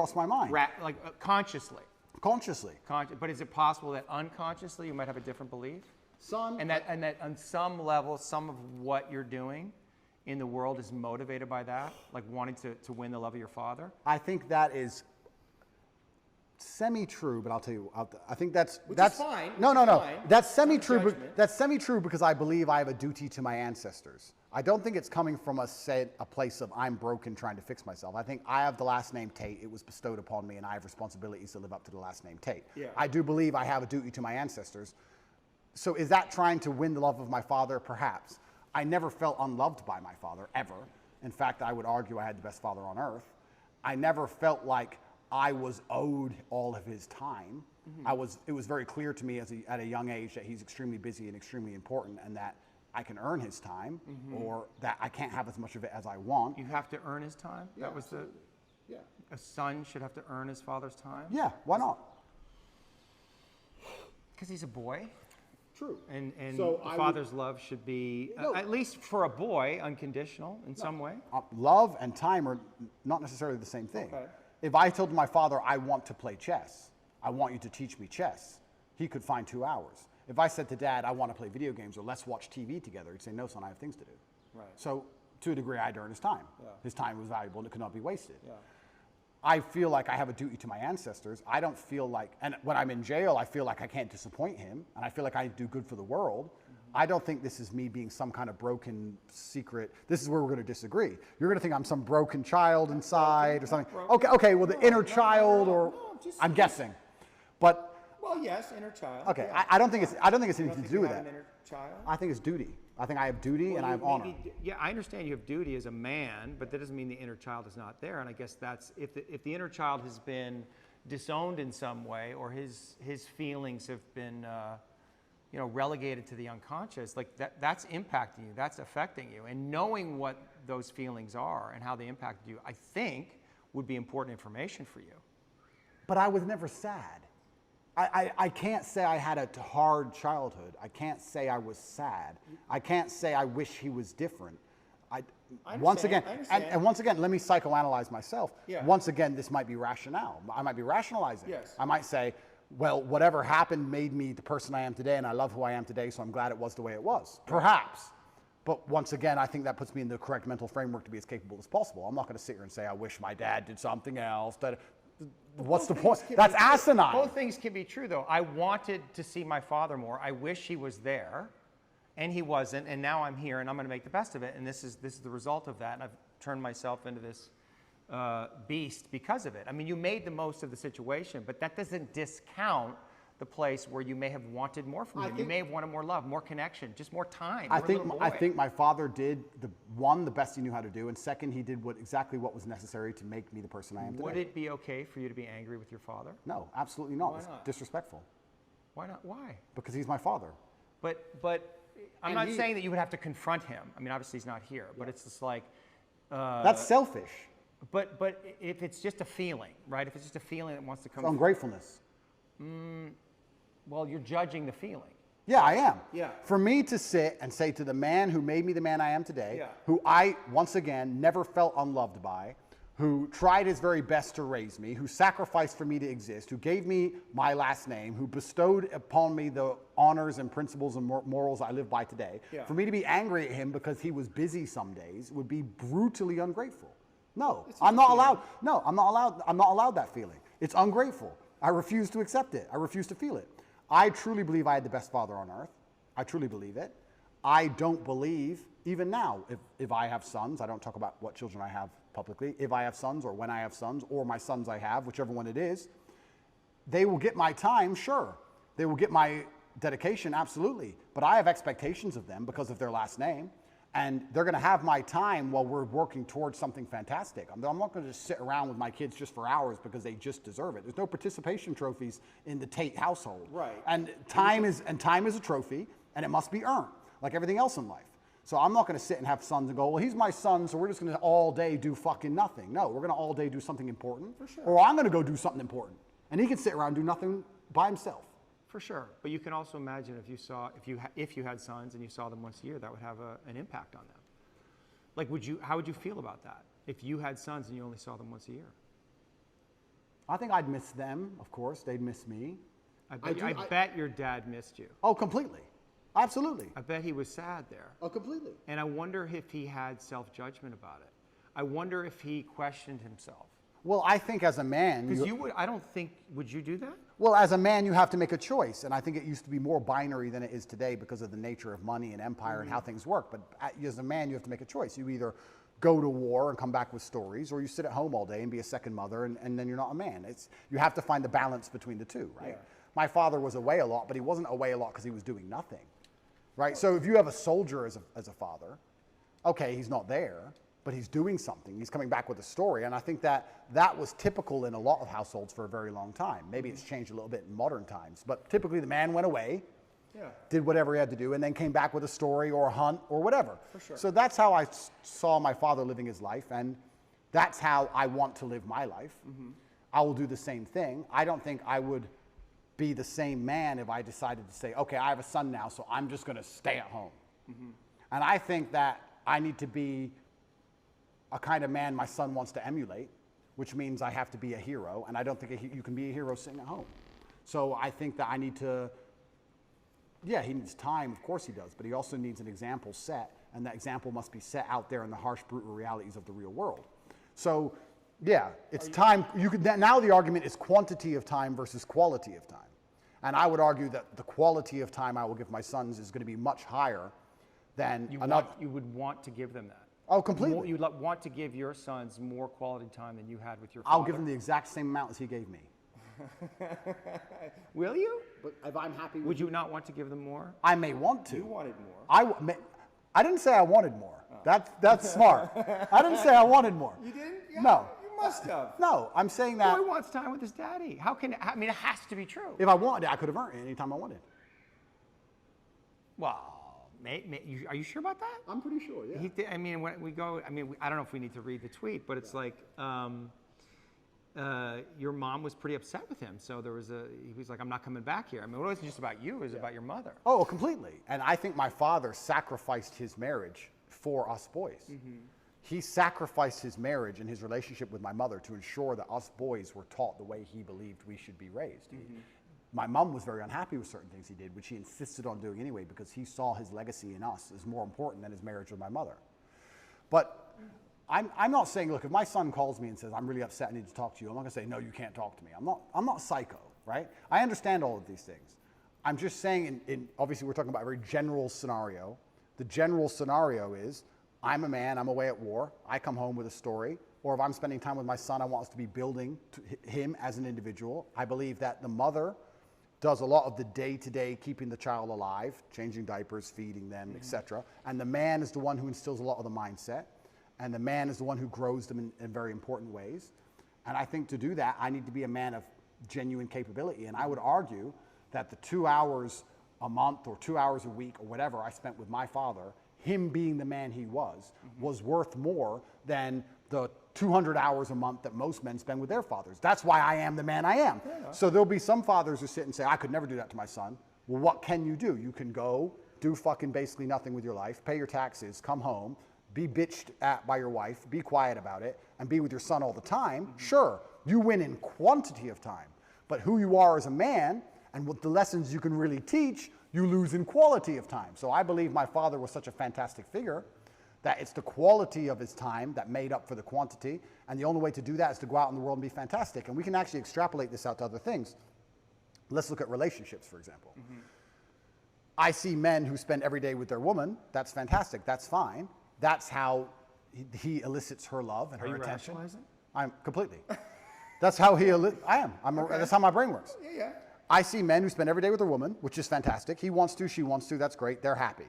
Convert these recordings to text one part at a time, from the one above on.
crossed my mind. Consciously. Consciously. But is it possible that unconsciously you might have a different belief? Son. And that on some level, some of what you're doing in the world is motivated by that, like wanting to win the love of your father? I think that is semi-true, but I'll tell you, I think that's fine. No. Fine. That's semi-true. Judgment. That's semi-true because I believe I have a duty to my ancestors. I don't think it's coming from a place of I'm broken trying to fix myself. I think I have the last name Tate. It was bestowed upon me, and I have responsibilities to live up to the last name Tate. Yeah. I do believe I have a duty to my ancestors. So is that trying to win the love of my father? Perhaps. I never felt unloved by my father, ever. In fact, I would argue I had the best father on earth. I never felt like I was owed all of his time. It was very clear to me at a young age that he's extremely busy and extremely important, and that I can earn his time, or that I can't have as much of it as I want. You have to earn his time? Yeah, That was yeah. a son should have to earn his father's time? Yeah, why not? Because he's a boy. True. And So the father's love should be, at least for a boy, unconditional in some way. Love and time are not necessarily the same thing. Okay. If I told my father, I want to play chess, I want you to teach me chess, he could find 2 hours. If I said to Dad, I want to play video games, or let's watch TV together, he'd say, no, son, I have things to do. Right. So to a degree, I'd earn his time. Yeah. His time was valuable and it could not be wasted. Yeah. I feel like I have a duty to my ancestors. I don't feel like, and when I'm in jail, I feel like I can't disappoint him, and I feel like I do good for the world. I don't think this is me being some kind of broken secret. This is where we're going to disagree. You're going to think I'm some broken child inside or something. Okay, well, the inner child, or I'm guessing, but Well, yes, inner child. okay, Yeah. I don't think it's anything to do with that. An inner child? I think it's duty. I think I have duty and I have honor. Yeah, I understand you have duty as a man, but that doesn't mean the inner child is not there. And I guess that's if the inner child has been disowned in some way, or his feelings have been relegated to the unconscious, like that's impacting you, that's affecting you, and knowing what those feelings are and how they impacted you, I think, would be important information for you. But I was never sad. I can't say I had a hard childhood. I can't say I was sad. I can't say I wish he was different. Once again, and once again, let me psychoanalyze myself. Yeah. Once again, this might be rationale. I might be rationalizing. Yes. I might say, well, whatever happened made me the person I am today, and I love who I am today, so I'm glad it was the way it was. Perhaps. But once again, I think that puts me in the correct mental framework to be as capable as possible. I'm not going to sit here and say, I wish my dad did something else. What's the point? That's asinine. Both things can be true, though. I wanted to see my father more. I wish he was there, and he wasn't. And now I'm here, and I'm going to make the best of it. And this is the result of that. And I've turned myself into this beast because of it. I mean, you made the most of the situation, but that doesn't discount the place where you may have wanted more from him. You may have wanted more love, more connection, just more time. I think my father did the best he knew how to do, and second, he did exactly what was necessary to make me the person I am today. Would it be okay for you to be angry with your father? No, absolutely not. Why It's not? disrespectful. Why not? Why? Because he's my father. But I'm not saying that you would have to confront him. I mean, obviously he's not here, but it's just like That's selfish. But if it's just a feeling, right? If it's just a feeling that wants to come. It's ungratefulness. Well, you're judging the feeling. Yeah, I am. Yeah. For me to sit and say to the man who made me the man I am today, Yeah. who I, once again, never felt unloved by, who tried his very best to raise me, who sacrificed for me to exist, who gave me my last name, who bestowed upon me the honors and principles and morals I live by today, Yeah. for me to be angry at him because he was busy some days would be brutally ungrateful. No, I'm not allowed. No, I'm not allowed. I'm not allowed that feeling. It's ungrateful. I refuse to accept it. I refuse to feel it. I truly believe I had the best father on earth. I truly believe it. I don't believe, even now, if I have sons, I don't talk about what children I have publicly, if I have sons or when I have sons or my sons I have, whichever one it is, they will get my time, sure. They will get my dedication, absolutely. But I have expectations of them because of their last name. And they're going to have my time while we're working towards something fantastic. I'm not going to just sit around with my kids just for hours because they just deserve it. There's no participation trophies in the Tate household. Right. And time is a trophy, and it must be earned, like everything else in life. So I'm not going to sit and have sons and go, well, he's my son, so we're just going to all day do fucking nothing. No, we're going to all day do something important. For sure. Or I'm going to go do something important. And he can sit around and do nothing by himself. For sure, but you can also imagine if you had sons and you saw them once a year, that would have an impact on them. Like, how would you feel about that if you had sons and you only saw them once a year? I think I'd miss them, of course. They'd miss me. I bet your dad missed you. Oh, completely. Absolutely. I bet he was sad there. Oh, completely. And I wonder if he had self-judgment about it. I wonder if he questioned himself. Well, I think as a man... Because you would, I don't think, would you do that? Well, as a man, you have to make a choice. And I think it used to be more binary than it is today because of the nature of money and empire and how things work. But as a man, you have to make a choice. You either go to war and come back with stories, or you sit at home all day and be a second mother, and then you're not a man. You have to find the balance between the two, right? Yeah. My father was away a lot, but he wasn't away a lot because he was doing nothing, right? So if you have a soldier as a father, okay, he's not there, but he's doing something. He's coming back with a story. And I think that was typical in a lot of households for a very long time. Maybe it's changed a little bit in modern times, but typically the man went away, did whatever he had to do, and then came back with a story or a hunt or whatever. For sure. So that's how I saw my father living his life, and that's how I want to live my life. I will do the same thing. I don't think I would be the same man if I decided to say, okay, I have a son now, so I'm just going to stay at home. And I think that I need to be a kind of man my son wants to emulate, which means I have to be a hero, and I don't think you can be a hero sitting at home. So I think that I need to, he needs time, of course he does, but he also needs an example set, and that example must be set out there in the harsh, brutal realities of the real world. So, it's time. Now the argument is quantity of time versus quality of time. And I would argue that the quality of time I will give my sons is going to be much higher than you would want to give them that. Oh, completely. You'd want to give your sons more quality time than you had with your father. I'll give them the exact same amount as he gave me. Will you? But if I'm happy with Would you not want to give them more? I may want to. You wanted more. I didn't say I wanted more. Oh. That's smart. I didn't say I wanted more. You didn't? Yeah, no. You must have. No, I'm saying that. Boy wants time with his daddy. It has to be true. If I wanted it, I could have earned it anytime I wanted. Well, are you sure about that? I'm pretty sure, yeah. When we go, I don't know if we need to read the tweet, but it's like, your mom was pretty upset with him. So he was like, I'm not coming back here. It wasn't just about you, it was about your mother. Oh, completely. And I think my father sacrificed his marriage for us boys. He sacrificed his marriage and his relationship with my mother to ensure that us boys were taught the way he believed we should be raised. My mom was very unhappy with certain things he did, which he insisted on doing anyway because he saw his legacy in us as more important than his marriage with my mother. But I'm not saying, look, if my son calls me and says, I'm really upset, I need to talk to you, I'm not going to say, no, you can't talk to me. I'm not psycho, right? I understand all of these things. I'm just saying, obviously we're talking about a very general scenario. The general scenario is, I'm a man, I'm away at war, I come home with a story, or if I'm spending time with my son, I want us to be building him as an individual. I believe that the mother does a lot of the day-to-day keeping the child alive, changing diapers, feeding them, etc. And the man is the one who instills a lot of the mindset, and the man is the one who grows them in very important ways. And I think to do that, I need to be a man of genuine capability. And I would argue that the 2 hours a month or 2 hours a week or whatever I spent with my father, him being the man he was worth more than the 200 hours a month that most men spend with their fathers. That's why I am the man I am. Yeah. So there'll be some fathers who sit and say, I could never do that to my son. Well, what can you do? You can go do fucking basically nothing with your life, pay your taxes, come home, be bitched at by your wife, be quiet about it, and be with your son all the time. Sure, you win in quantity of time, but who you are as a man and what the lessons you can really teach, you lose in quality of time. So I believe my father was such a fantastic figure that it's the quality of his time that made up for the quantity, and the only way to do that is to go out in the world and be fantastic. And we can actually extrapolate this out to other things. Let's look at relationships, for example. I see men who spend every day with their woman. That's fantastic. That's fine. That's how he elicits her love and her attention. Are you rationalizing? I'm completely. That's how that's how my brain works. Yeah. I see men who spend every day with their woman, which is fantastic. He wants to, she wants to, that's great. They're happy.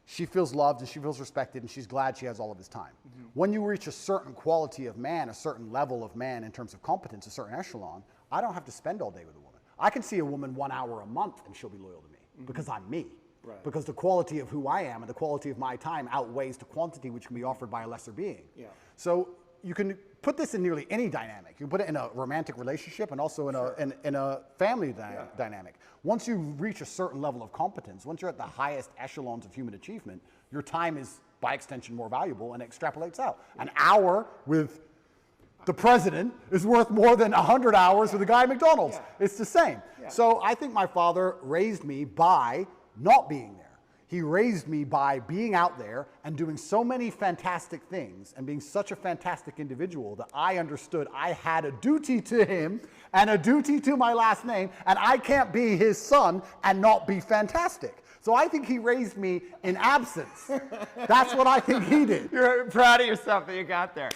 She feels loved and she feels respected and she's glad she has all of his time. When you reach a certain quality of man, a certain level of man in terms of competence, a certain echelon, I don't have to spend all day with a woman. I can see a woman 1 hour a month and she'll be loyal to me because I'm me. Right. Because the quality of who I am and the quality of my time outweighs the quantity which can be offered by a lesser being. Yeah. So you can put this in nearly any dynamic. You can put it in a romantic relationship and also in a family dynamic. Once you reach a certain level of competence, once you're at the highest echelons of human achievement, your time is by extension more valuable and extrapolates out. An hour with the president is worth more than 100 hours with a guy at McDonald's. Yeah. It's the same. Yeah. So I think my father raised me by not being there. He raised me by being out there and doing so many fantastic things and being such a fantastic individual that I understood I had a duty to him and a duty to my last name, and I can't be his son and not be fantastic. So I think he raised me in absence. That's what I think he did. You're proud of yourself that you got there.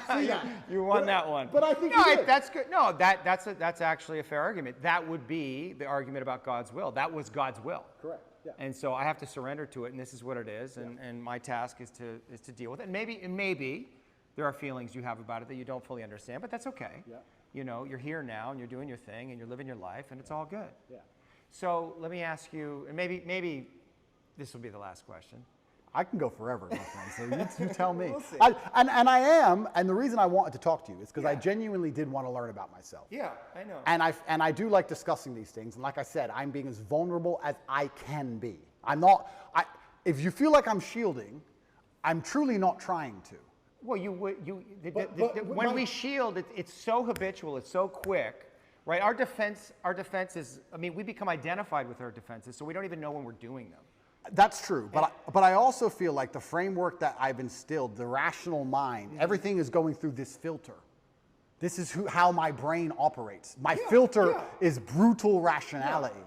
Yeah. You won that one. But I think no, he did. that's good. No, that's actually a fair argument. That would be the argument about God's will. That was God's will. Correct. Yeah. And so I have to surrender to it, and this is what it is, and my task is to deal with it. And maybe there are feelings you have about it that you don't fully understand, but that's okay. Yeah. You know, you're here now, and you're doing your thing, and you're living your life, and it's all good. Yeah. So let me ask you, and maybe this will be the last question. I can go forever, my friend, so you tell me. We'll see. And I am, and the reason I wanted to talk to you is because I Yeah. genuinely did want to learn about myself. Yeah, I know. And I do like discussing these things, and like I said, I'm being as vulnerable as I can be. I'm not, if you feel like I'm shielding, I'm truly not trying to. Well, when my- we shield, it's so habitual, it's so quick, right? Our defense is, I mean, we become identified with our defenses, so we don't even know when we're doing them. That's true, but I also feel like the framework that I've instilled, the rational mind, everything is going through this filter. This is how my brain operates. My filter is brutal rationality.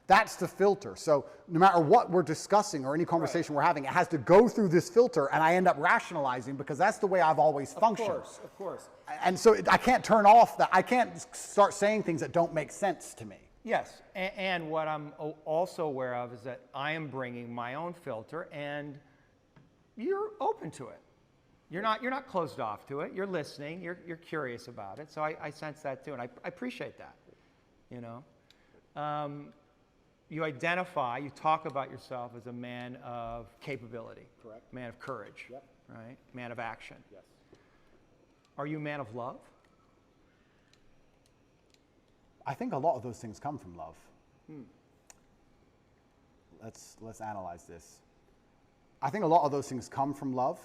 That's the filter. So no matter what we're discussing or any conversation we're having, it has to go through this filter, and I end up rationalizing because that's the way I've always functioned. Of course. And so I can't turn off that. I can't start saying things that don't make sense to me. Yes, and what I'm also aware of is that I am bringing my own filter, and you're open to it. You're not closed off to it. You're listening. You're curious about it. So I sense that too, and I appreciate that. You know, you talk about yourself as a man of capability, Correct. Man of courage, Yep. right? Man of action. Yes. Are you a man of love? I think a lot of those things come from love. Let's analyze this. I think a lot of those things come from love.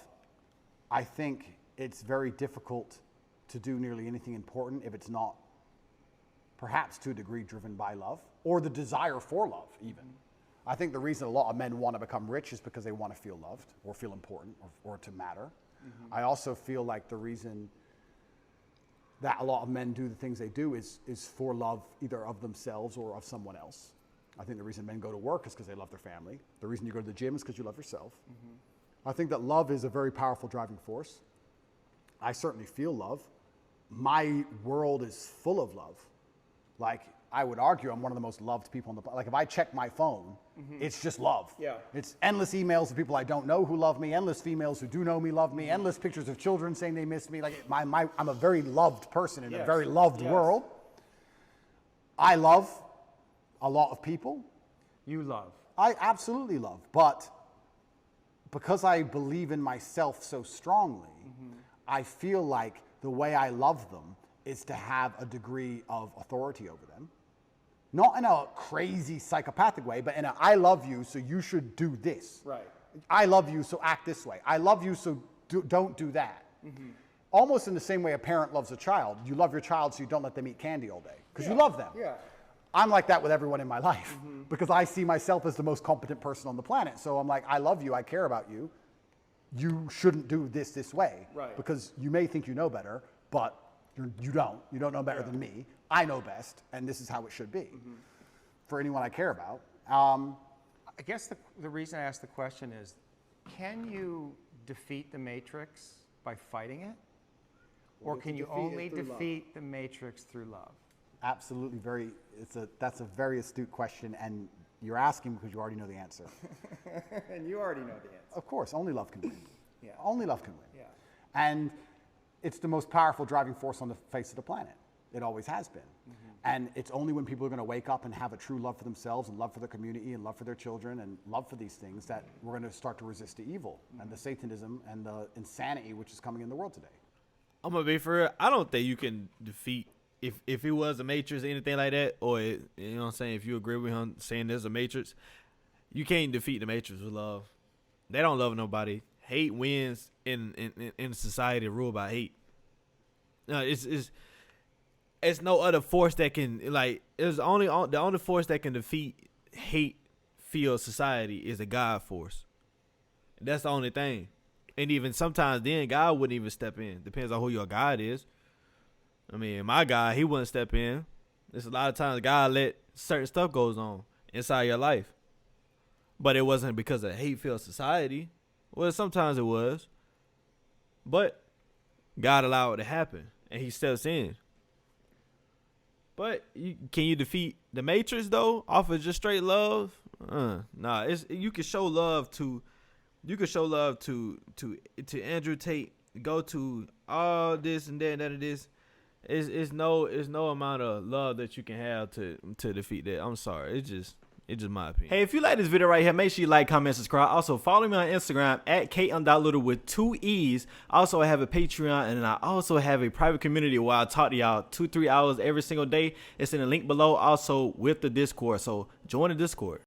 I think it's very difficult to do nearly anything important if it's not perhaps to a degree driven by love or the desire for love even. I think the reason a lot of men want to become rich is because they want to feel loved or feel important or to matter. I also feel like the reason that a lot of men do the things they do is for love either of themselves or of someone else. I think the reason men go to work is because they love their family. The reason you go to the gym is because you love yourself. I think that love is a very powerful driving force. I certainly feel love. My world is full of love. Like, I would argue I'm one of the most loved people on the planet. Like, if I check my phone, it's just love. Yeah. It's endless emails of people I don't know who love me, endless females who do know me love me, endless pictures of children saying they miss me. Like, I'm a very loved person in a very loved world. I love a lot of people. You love. I absolutely love. But because I believe in myself so strongly, I feel like the way I love them is to have a degree of authority over them. Not in a crazy psychopathic way, but in a I love you, so you should do this. Right. I love you, so act this way. I love you, so don't do that. Almost in the same way a parent loves a child. You love your child, so you don't let them eat candy all day, because you love them. Yeah. I'm like that with everyone in my life, because I see myself as the most competent person on the planet. So I'm like, I love you, I care about you. You shouldn't do this way. Right. Because you may think you know better, but you don't. You don't know better than me. I know best, and this is how it should be for anyone I care about. I guess the reason I asked the question is, can you defeat the matrix by fighting it? Or can you only defeat the matrix through love? Absolutely, that's a very astute question, and you're asking because you already know the answer. And you already know the answer. Of course, only love can win. Yeah. Only love can win. Yeah. And it's the most powerful driving force on the face of the planet. It always has been. And it's only when people are going to wake up and have a true love for themselves and love for their community and love for their children and love for these things that we're going to start to resist the evil and the Satanism and the insanity which is coming in the world today. I'm gonna be for real. I don't think you can defeat if it was a matrix or anything like that, or you know what I'm saying. If you agree with him saying there's a matrix, you can't defeat the matrix with love. They don't love nobody. Hate wins in a society ruled by hate. It's no other force that can like. It's only the only force that can defeat hate-filled society is a God force. That's the only thing. And even sometimes then God wouldn't even step in. Depends on who your God is. I mean, my God, he wouldn't step in. There's a lot of times God let certain stuff goes on inside your life. But it wasn't because of hate-filled society. Well, sometimes it was. But God allowed it to happen. And he steps in. But can you defeat the Matrix, though, off of just straight love? Nah, you can show love to Andrew Tate. Go to all this and that and that and this. It's no amount of love that you can have to defeat that. I'm sorry. It's just my opinion. Hey, if you like this video right here, make sure you like, comment, subscribe. Also, follow me on Instagram at KM.Little with 2 E's. Also, I have a Patreon, and I also have a private community where I talk to y'all 2-3 hours every single day. It's in the link below. Also, with the Discord. So, join the Discord.